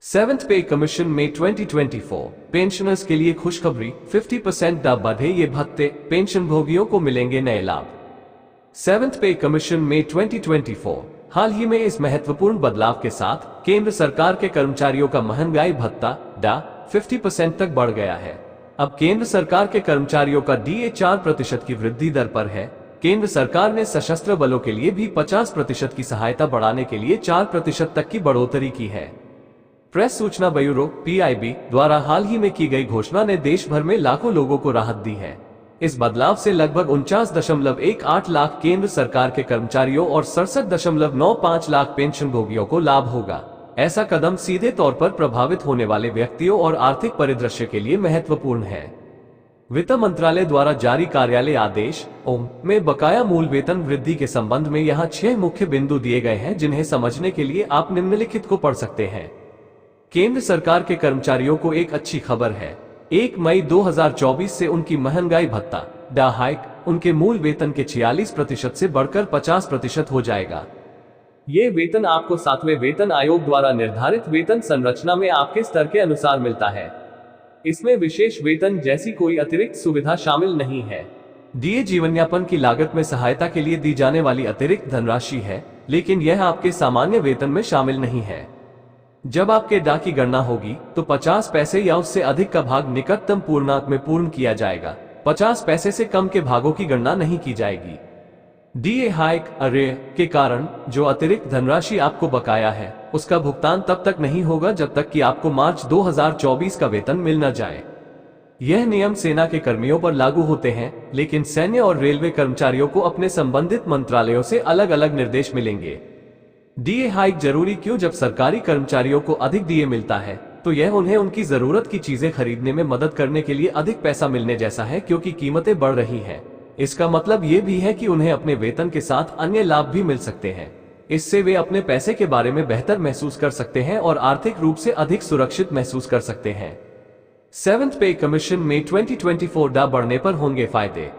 Seventh पे commission में 2024 pensioners के लिए खुशखबरी 50% बढ़े ये भत्ते, पेंशन भोगियों को मिलेंगे नए लाभ। सेवेंथ पे कमीशन में 2024 हाल ही में इस महत्वपूर्ण बदलाव के साथ केंद्र सरकार के कर्मचारियों का महंगाई भत्ता 50% तक बढ़ गया है। अब केंद्र सरकार के कर्मचारियों का DA 4% की वृद्धि दर पर है। केंद्र सरकार ने सशस्त्र बलों के लिए भी 50% की सहायता बढ़ाने के लिए 4% तक की बढ़ोतरी की है। प्रेस सूचना ब्यूरो PIB द्वारा हाल ही में की गई घोषणा ने देश भर में लाखों लोगों को राहत दी है। इस बदलाव से लगभग 49.18 लाख केंद्र सरकार के कर्मचारियों और 67.95 लाख पेंशन भोगियों को लाभ होगा। ऐसा कदम सीधे तौर पर प्रभावित होने वाले व्यक्तियों और आर्थिक परिदृश्य के लिए महत्वपूर्ण है। वित्त मंत्रालय द्वारा जारी कार्यालय आदेश में बकाया मूल वेतन वृद्धि के संबंध में यहाँ 6 मुख्य बिंदु दिए गए हैं, जिन्हें समझने के लिए आप निम्नलिखित को पढ़ सकते हैं। केंद्र सरकार के कर्मचारियों को एक अच्छी खबर है। 1 मई 2024 से उनकी महंगाई भत्ता हाइक उनके मूल वेतन के 46% से बढ़कर 50% हो जाएगा। ये वेतन आपको 7वें वेतन आयोग द्वारा निर्धारित वेतन संरचना में आपके स्तर के अनुसार मिलता है। इसमें विशेष वेतन जैसी कोई अतिरिक्त सुविधा शामिल नहीं है। DA जीवनयापन की लागत में सहायता के लिए दी जाने वाली अतिरिक्त धनराशि है, लेकिन यह आपके सामान्य वेतन में शामिल नहीं है। जब आपके DA की गणना होगी तो 50 पैसे या उससे अधिक का भाग निकटतम पूर्णांक में पूर्ण किया जाएगा। 50 पैसे से कम के भागों की गणना नहीं की जाएगी। DA हाइक के कारण जो अतिरिक्त धनराशि आपको बकाया है, उसका भुगतान तब तक नहीं होगा जब तक कि आपको मार्च 2024 का वेतन मिल न जाए। यह नियम सेना के कर्मियों पर लागू होते हैं, लेकिन सैन्य और रेलवे कर्मचारियों को अपने संबंधित मंत्रालयों से अलग अलग निर्देश मिलेंगे। DA हाइक जरूरी क्यों? जब सरकारी कर्मचारियों को अधिक DA मिलता है तो यह उन्हें उनकी जरूरत की चीजें खरीदने में मदद करने के लिए अधिक पैसा मिलने जैसा है, क्योंकि कीमतें बढ़ रही हैं। इसका मतलब ये भी है कि उन्हें अपने वेतन के साथ अन्य लाभ भी मिल सकते हैं। इससे वे अपने पैसे के बारे में बेहतर महसूस कर सकते हैं और आर्थिक रूप से अधिक सुरक्षित महसूस कर सकते हैं। सेवेंथ पे कमीशन में 2024 बढ़ने पर होंगे फायदे।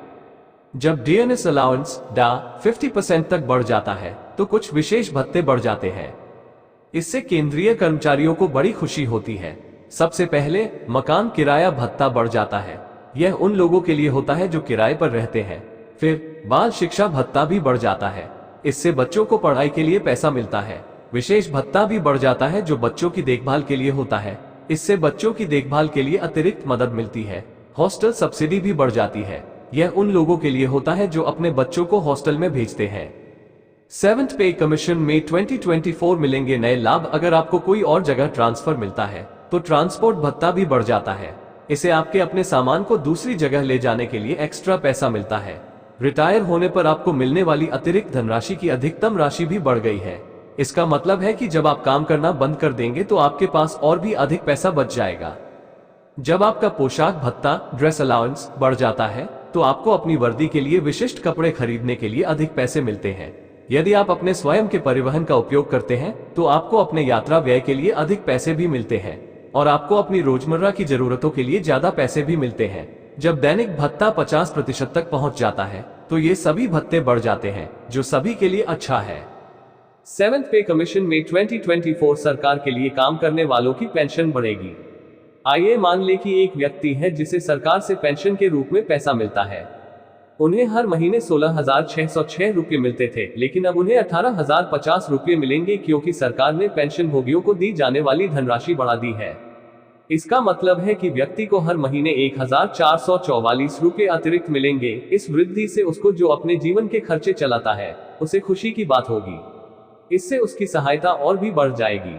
जब DNS अलाउंस 50% तक बढ़ जाता है तो कुछ विशेष भत्ते बढ़ जाते हैं। इससे केंद्रीय कर्मचारियों को बड़ी खुशी होती है। सबसे पहले मकान किराया भत्ता बढ़ जाता है। यह उन लोगों के लिए होता है जो किराए पर रहते हैं। फिर बाल शिक्षा भत्ता भी बढ़ जाता है। इससे बच्चों को पढ़ाई के लिए पैसा मिलता है। विशेष भत्ता भी बढ़ जाता है जो बच्चों की देखभाल के लिए होता है। इससे बच्चों की देखभाल के लिए अतिरिक्त मदद मिलती है। हॉस्टल सब्सिडी भी बढ़ जाती है। यह उन लोगों के लिए होता है जो अपने बच्चों को हॉस्टल में भेजते हैं। सेवेंथ पे कमीशन में 2024 मिलेंगे नए लाभ। अगर आपको कोई और जगह ट्रांसफर मिलता है तो ट्रांसपोर्ट भत्ता भी बढ़ जाता है। इसे आपके अपने सामान को दूसरी जगह ले जाने के लिए एक्स्ट्रा पैसा मिलता है। रिटायर होने पर आपको मिलने वाली अतिरिक्त धनराशि की अधिकतम राशि भी बढ़ गई है। इसका मतलब है कि जब आप काम करना बंद कर देंगे तो आपके पास और भी अधिक पैसा बच जाएगा। जब आपका पोशाक भत्ता ड्रेस अलाउंस बढ़ जाता है तो आपको अपनी वर्दी के लिए विशिष्ट कपड़े खरीदने के लिए अधिक पैसे मिलते हैं। यदि आप अपने स्वयं के परिवहन का उपयोग करते हैं तो आपको अपने यात्रा व्यय के लिए अधिक पैसे भी मिलते हैं और आपको अपनी रोजमर्रा की जरूरतों के लिए ज्यादा पैसे भी मिलते हैं। जब दैनिक भत्ता 50% तक पहुंच जाता है तो ये सभी भत्ते बढ़ जाते हैं, जो सभी के लिए अच्छा है। सेवेंथ पे कमीशन में 2024 सरकार के लिए काम करने वालों की पेंशन बढ़ेगी। आइए मान लें कि एक व्यक्ति है जिसे सरकार से पेंशन के रूप में पैसा मिलता है। उन्हें हर महीने 16,606 रुपये मिलते थे, लेकिन अब उन्हें 18,050 रुपये मिलेंगे, क्योंकि सरकार ने पेंशन भोगियों को दी जाने वाली धनराशि बढ़ा दी है। इसका मतलब है कि व्यक्ति को हर महीने 1,444 रुपये अतिरिक्त मिलेंगे। इस वृद्धि से उसको, जो अपने जीवन के खर्चे चलाता है, उसे खुशी की बात होगी। इससे उसकी सहायता और भी बढ़ जाएगी।